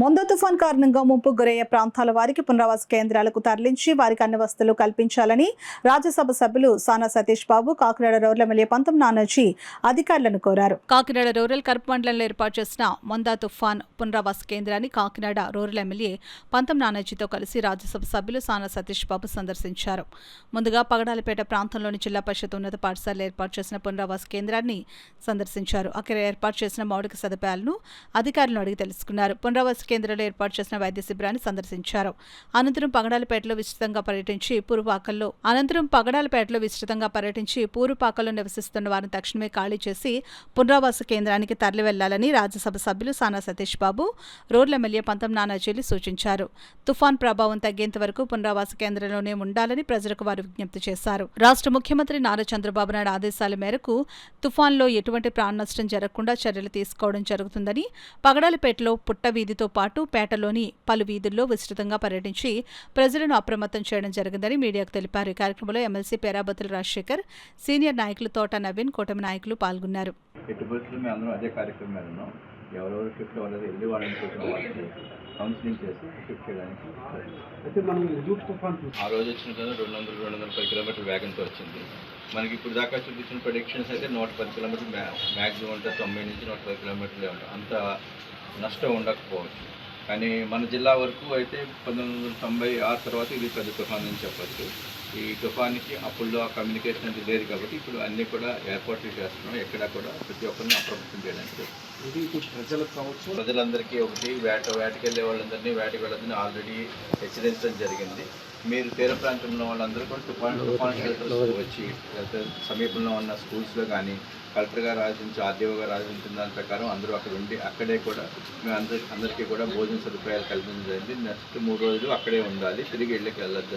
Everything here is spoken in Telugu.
మొందా తుఫాన్ కారణంగా ముంపు గురయ్యే ప్రాంతాల వారికి పునరావాస కేంద్రాలకు తరలించి వారికి అన్ని వసతులు కల్పించాలని రాజ్యసభ సభ్యులు సానా సతీష్ బాబు కాకినాడ రూరల్ ఎమ్మెల్యే పంతం నానాజీ అధికారులను కోరారు. కాకినాడ రూరల్ కర్ప మండలంలో ఏర్పాటు చేసిన మొందా తుఫాన్ పునరావాస కేంద్రాన్ని కాకినాడ రూరల్ ఎమ్మెల్యే పంతం నానాజీతో కలిసి రాజ్యసభ సభ్యులు సానా సతీష్ బాబు సందర్శించారు. ముందుగా పగడాలపేట ప్రాంతంలోని జిల్లా పరిషత్ ఉన్నత పాఠశాలలో ఏర్పాటు చేసిన పునరావాస కేంద్రాన్ని సందర్శించారు. అక్కడ ఏర్పాటు చేసిన మౌలిక సదుపాయాలను అధికారులను అడిగి తెలుసుకున్నారు. పునరావాస కేంద్రంలో ఏర్పాటు చేసిన వైద్య శిబిరాన్ని సందర్శించారు. అనంతరం పగడాలపేటలో విస్తృతంగా పర్యటించి పూర్వపాకల్లో నివసిస్తున్న వారిని తక్షణమే ఖాళీ చేసి పునరావాస కేంద్రానికి తరలి వెళ్లాలని రాజ్యసభ సభ్యులు సానా సతీష్ బాబు రూరల్ ఎమ్మెల్యే పంతం నానాజీలు సూచించారు. తుఫాన్ ప్రభావం తగ్గేంత వరకు పునరావాస కేంద్రంలోనే ఉండాలని ప్రజలకు వారు విజ్ఞప్తి చేశారు. రాష్ట్ర ముఖ్యమంత్రి నారా చంద్రబాబు నాయుడు ఆదేశాల మేరకు తుఫాన్లో ఎటువంటి ప్రాణ నష్టం జరగకుండా చర్యలు తీసుకోవడం జరుగుతుందని, పగడాలపేటలో పుట్ట వీధితో పాటు పేటలోని పలు వీధుల్లో విస్తృతంగా పర్యటించి ప్రజలను అప్రమత్తం చేయడం జరిగిందని మీడియాకు తెలిపారు. ఈ కార్యక్రమంలో ఎమ్మెల్సీ పేరాబత్తుల రాజశేఖర్, సీనియర్ నాయకులు తోట నవీన్, కూటమి నాయకులు పాల్గొన్నారు. ఎవరెవరు షిఫ్ట్ అవ్వలేదు వెళ్ళి వాళ్ళని కొంచెం వాళ్ళకి కౌన్సిలింగ్ చేసి షిఫ్ట్ చేయడానికి అయితే మనం తుఫాన్ ఆ రోజు వచ్చిన కదా 200-210 కిలోమీటర్ల వేగంతో వచ్చింది. మనకి ఇప్పుడు దాకా చూపించిన ప్రొడిక్షన్స్ అయితే 110 కిలోమీటర్లు మ్యాక్సిమం ఉంటుంది, 90 నుంచి 110 కిలోమీటర్లే ఉంటుంది. అంత నష్టం ఉండకపోవచ్చు. కానీ మన జిల్లా వరకు అయితే 1996 తర్వాత ఇది పెద్ద తుఫాన్ అని చెప్పచ్చు. ఈ తుఫాన్కి అప్పుల్లో ఆ కమ్యూనికేషన్ అనేది లేదు కాబట్టి ఇప్పుడు అన్నీ కూడా ఏర్పాట్లు చేస్తున్నాం. ఎక్కడా కూడా ప్రతి ఒక్కరిని అప్రమత్తం చేయడానికి ప్రజలకు కావచ్చు, ప్రజలందరికీ ఒకటి వేటకి వెళ్ళే వాళ్ళందరినీ వేటకి వెళ్ళదని ఆల్రెడీ హెచ్చరించడం జరిగింది. మీరు తీర ప్రాంతంలో వాళ్ళందరూ కూడా తుఫాన్ షెల్టర్స్ వచ్చి సమీపంలో ఉన్న స్కూల్స్లో కానీ కలెక్టర్ గారు ఆలోచించి ఆర్డీఓ గారు ఆలోచించిన దాని ప్రకారం అందరూ అక్కడ ఉండి అక్కడే కూడా మేము అందరికీ కూడా భోజన సదుపాయాలు కల్పించడం జరిగింది. నెక్స్ట్ 3 రోజులు అక్కడే ఉండాలి, తిరిగి ఇళ్ళకి వెళ్ళొద్దని